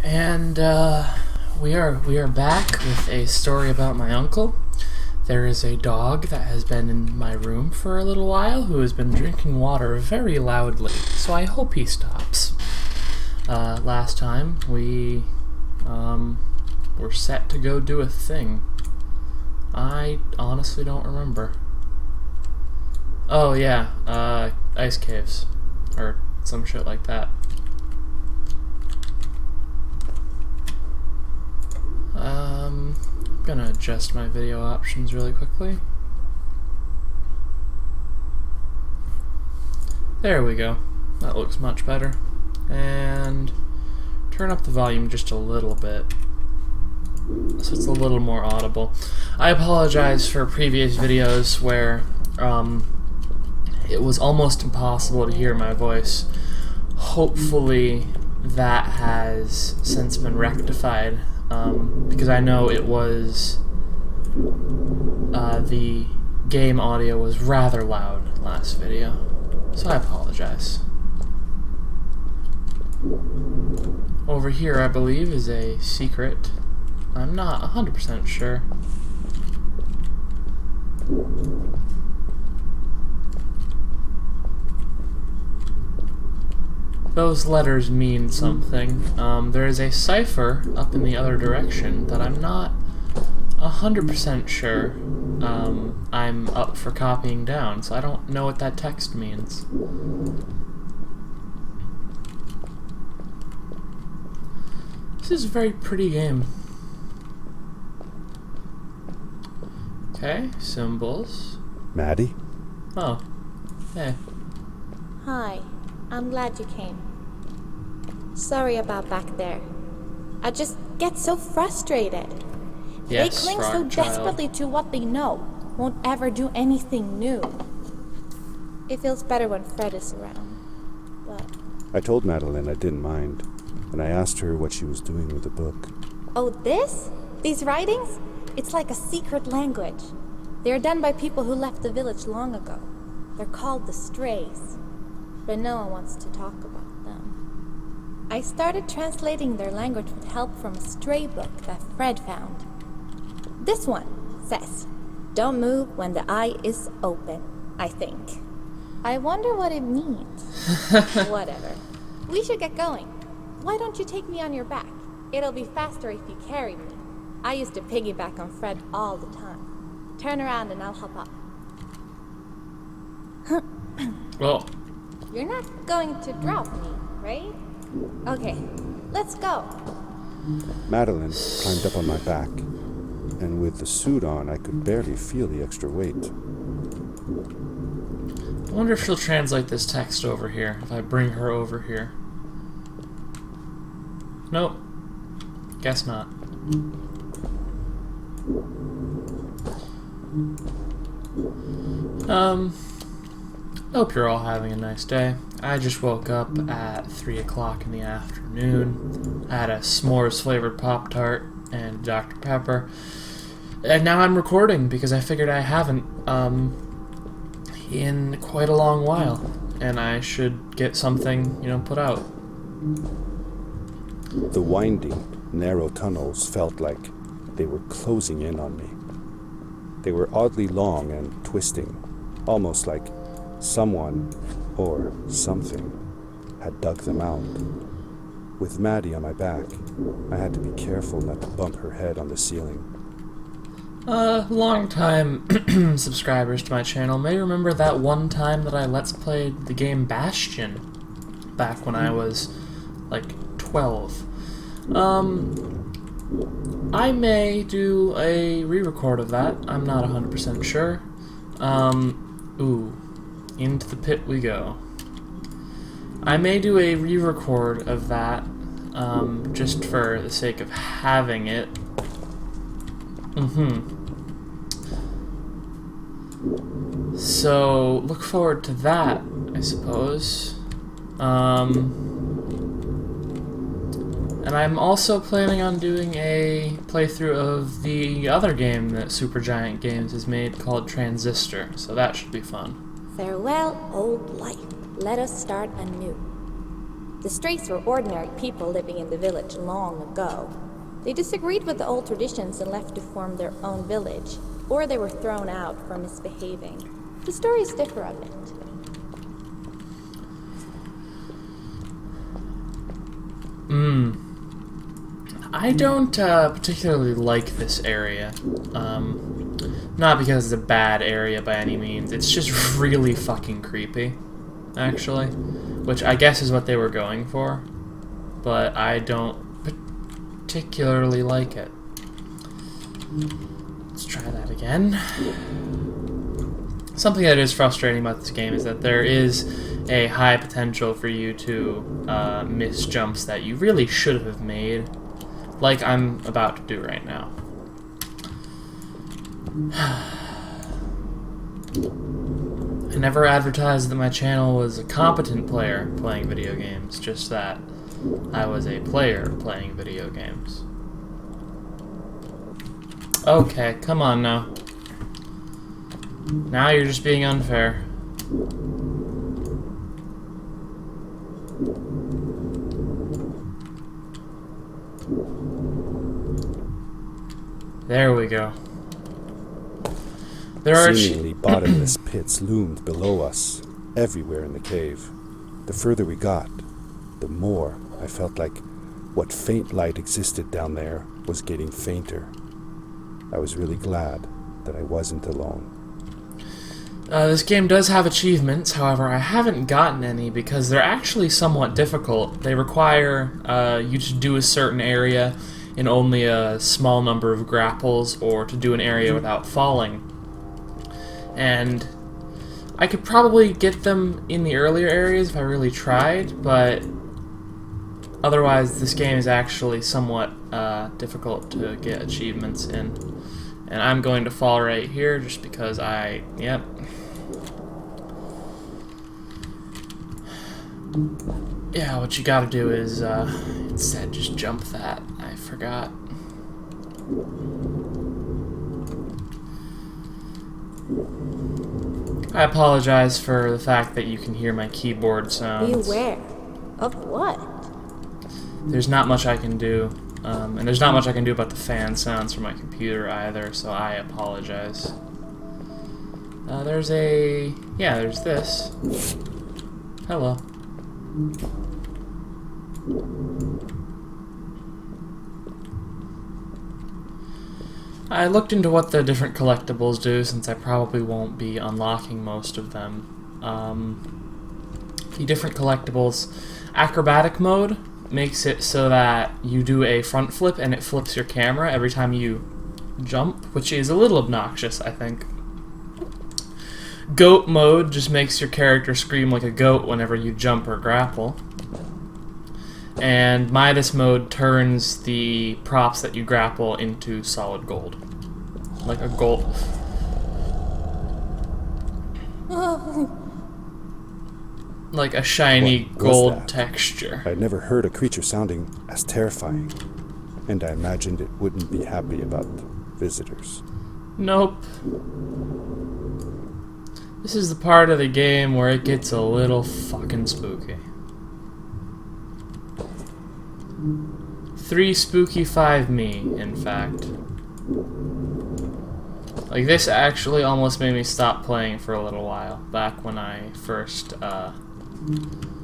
And we are back with a story about my uncle. There is a dog that has been in my room for a little while who has been drinking water very loudly, so I hope he stops. Last time we were set to go do a thing. I honestly don't remember. Oh yeah, ice caves or some shit like that. I'm gonna adjust my video options really quickly. There we go. That looks much better. And turn up the volume just a little bit so it's a little more audible. I apologize for previous videos where it was almost impossible to hear my voice. Hopefully that has since been rectified. Because I know it was the game audio was rather loud last video, so I apologize. Over here, I believe, is a secret. I'm not 100% sure. Those letters mean something. There is a cipher up in the other direction that I'm not 100% sure I'm up for copying down, so I don't know what that text means. This is a very pretty game. Okay, symbols. Maddie? Oh, hey. Hi, I'm glad you came. Sorry about back there. I just get so frustrated. Yes, they cling so frog child. desperately to what they know, won't ever do anything new. It feels better when Fred is around, but... I told Madeline I didn't mind, and I asked her what she was doing with the book. Oh, this? These writings? It's like a secret language. They are done by people who left the village long ago. They're called the Strays, but no one wants to talk about them. I started translating their language with help from a stray book that Fred found. This one says, "Don't move when the eye is open," I think. I wonder what it means. Whatever. We should get going. Why don't you take me on your back? It'll be faster if you carry me. I used to piggyback on Fred all the time. Turn around and I'll hop up. Well, You're not going to drop me, right? Okay, let's go. Madeline climbed up on my back, and with the suit on, I could barely feel the extra weight. I wonder if she'll translate this text over here, if I bring her over here. Nope. Guess not. Hope you're all having a nice day. I just woke up at 3 o'clock in the afternoon. I had a s'mores flavored Pop-Tart and Dr. Pepper. And now I'm recording because I figured I haven't in quite a long while. And I should get something, put out. The winding, narrow tunnels felt like they were closing in on me. They were oddly long and twisting, almost like someone or something had dug them out. With Maddie on my back, I had to be careful not to bump her head on the ceiling. Long-time subscribers to my channel may remember that one time that I Let's Played the game Bastion back when I was, 12. I may do a re-record of that. I'm not 100% sure. Into the pit we go. I may do a re-record of that, just for the sake of having it. So, look forward to that, I suppose. And I'm also planning on doing a playthrough of the other game that Supergiant Games has made called Transistor, so that should be fun. Farewell, old life. Let us start anew. The Strays were ordinary people living in the village long ago. They disagreed with the old traditions and left to form their own village, or they were thrown out for misbehaving. The stories differ a bit. I don't particularly like this area. Not because it's a bad area by any means. It's just really fucking creepy, actually. Which I guess is what they were going for. But I don't particularly like it. Let's try that again. Something that is frustrating about this game is that there is a high potential for you to miss jumps that you really should have made. Like I'm about to do right now. I never advertised that my channel was a competent player playing video games, just that I was a player playing video games. Okay, come on now. Now you're just being unfair. There we go. There are seemingly bottomless pits loomed below us, everywhere in the cave. The further we got, the more I felt like what faint light existed down there was getting fainter. I was really glad that I wasn't alone. This game does have achievements, however, I haven't gotten any because they're actually somewhat difficult. They require you to do a certain area in only a small number of grapples, or to do an area without falling. And I could probably get them in the earlier areas if I really tried, but otherwise this game is actually somewhat difficult to get achievements in. And I'm going to fall right here just because yep. Yeah, what you gotta do is, instead just jump that. I forgot. I apologize for the fact that you can hear my keyboard sounds. Beware. Of what? There's not much I can do. And there's not much I can do about the fan sounds from my computer either, so I apologize. There's this. Hello. I looked into what the different collectibles do, since I probably won't be unlocking most of them. The different collectibles, acrobatic mode makes it so that you do a front flip and it flips your camera every time you jump, which is a little obnoxious, I think. Goat mode just makes your character scream like a goat whenever you jump or grapple. And Midas mode turns the props that you grapple into solid gold. Like a gold. Like a shiny gold texture. I'd never heard a creature sounding as terrifying, and I imagined it wouldn't be happy about visitors. Nope. This is the part of the game where it gets a little fucking spooky. 3 spooky, 5 me, in fact. Like, this actually almost made me stop playing for a little while, back when I first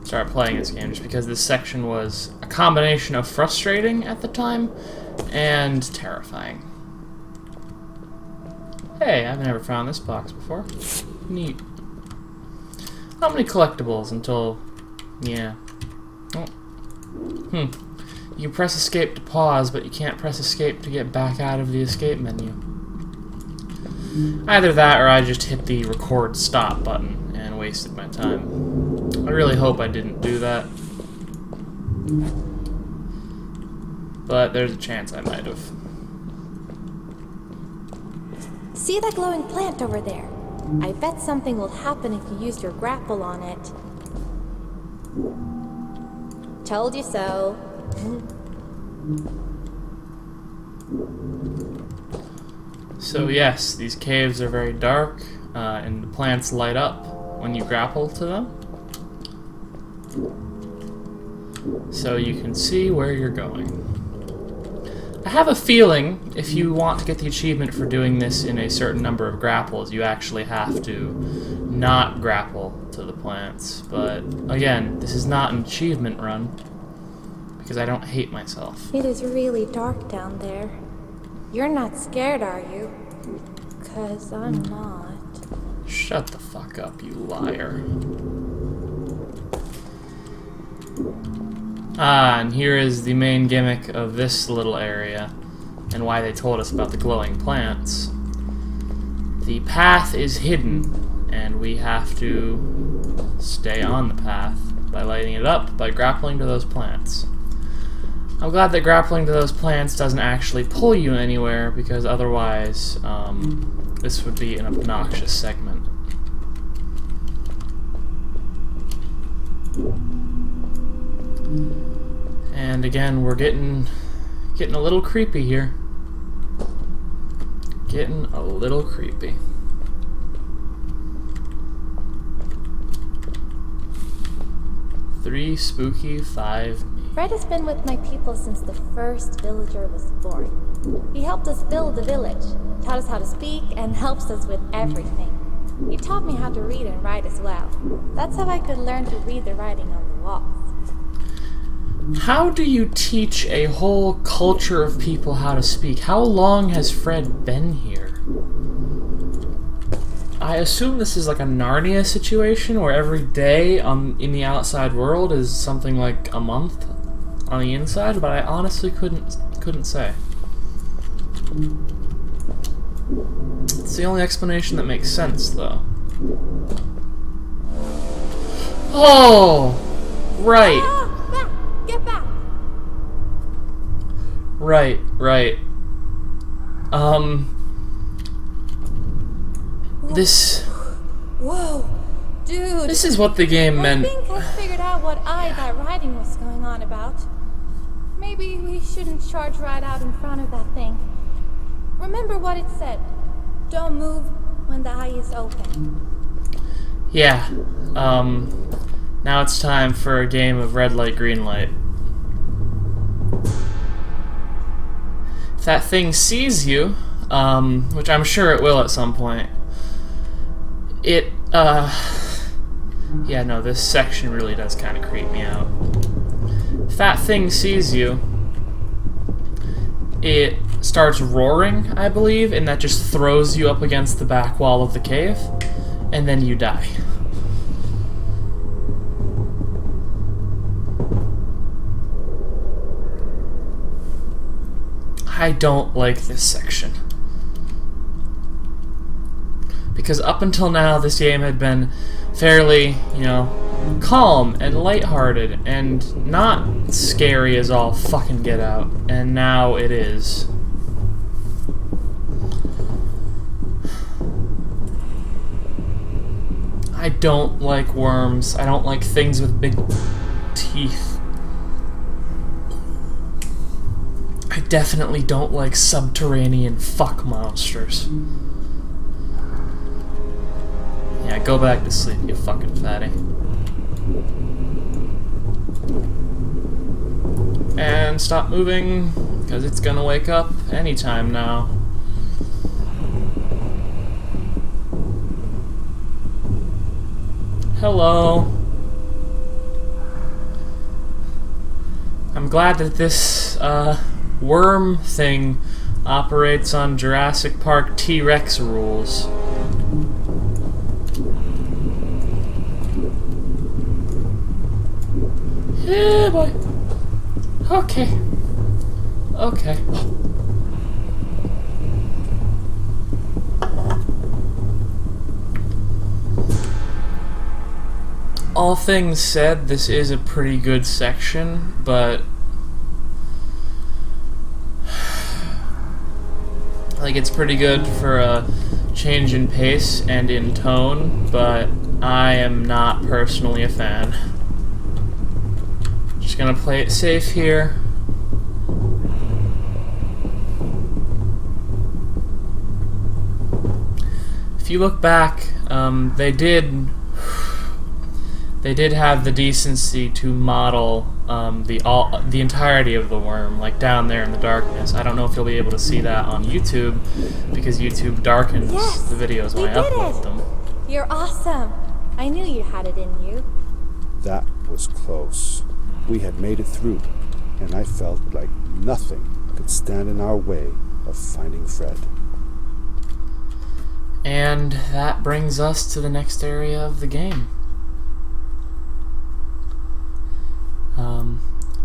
started playing this game, just because this section was a combination of frustrating at the time and terrifying. Hey, I've never found this box before. Neat. How many collectibles until... yeah. Oh. You can press escape to pause, but you can't press escape to get back out of the escape menu. Either that, or I just hit the record stop button and wasted my time. I really hope I didn't do that. But there's a chance I might have. See that glowing plant over there? I bet something will happen if you use your grapple on it. Told you so. So yes, these caves are very dark, and the plants light up when you grapple to them. so you can see where you're going. I have a feeling if you want to get the achievement for doing this in a certain number of grapples, you actually have to not grapple to the plants. But again, this is not an achievement run because I don't hate myself. It is really dark down there. You're not scared, are you? 'Cause I'm not. Shut the fuck up, you liar. Ah, and here is the main gimmick of this little area, and why they told us about the glowing plants. The path is hidden, and we have to stay on the path by lighting it up, by grappling to those plants. I'm glad that grappling to those plants doesn't actually pull you anywhere, because otherwise, this would be an obnoxious segment. And again, we're getting a little creepy here. Getting a little creepy. Three spooky, 5 me. Fred has been with my people since the first villager was born. He helped us build the village, taught us how to speak, and helps us with everything. He taught me how to read and write as well. That's how I could learn to read the writing on the walls. How do you teach a whole culture of people how to speak? How long has Fred been here? I assume this is like a Narnia situation where every day in the outside world is something like a month on the inside, but I honestly couldn't say. It's the only explanation that makes sense, though. Oh! Right. Ah! Back! Get back! Right. This... Whoa! Dude! This is what the game meant. I think I figured out what that writing was going on about. Maybe we shouldn't charge right out in front of that thing. Remember what it said. Don't move when the eye is open. Yeah. Now it's time for a game of red light, green light. If that thing sees you, which I'm sure it will at some point, yeah, no, this section really does kind of creep me out. If that thing sees you, it starts roaring, I believe, and that just throws you up against the back wall of the cave, and then you die. I don't like this section. Because up until now, this game had been fairly, calm and lighthearted and not scary as all fucking get out. And now it is. I don't like worms. I don't like things with big teeth. I definitely don't like subterranean fuck monsters. Yeah, go back to sleep, you fucking fatty. And stop moving, because it's gonna wake up anytime now. Hello. I'm glad that this, worm thing operates on Jurassic Park T-Rex rules. Yeah, boy. Okay. All things said, this is a pretty good section, but like it's pretty good for a change in pace and in tone, but I am not personally a fan. Just gonna play it safe here. If you look back, they did They did have the decency to model the entirety of the worm, like down there in the darkness. I don't know if you'll be able to see that on YouTube, because YouTube darkens Yes, the videos when we I did upload it. them. You're awesome. I knew you had it in you. That was close. We had made it through, and I felt like nothing could stand in our way of finding Fred. And that brings us to the next area of the game.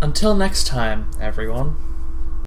Until next time, everyone.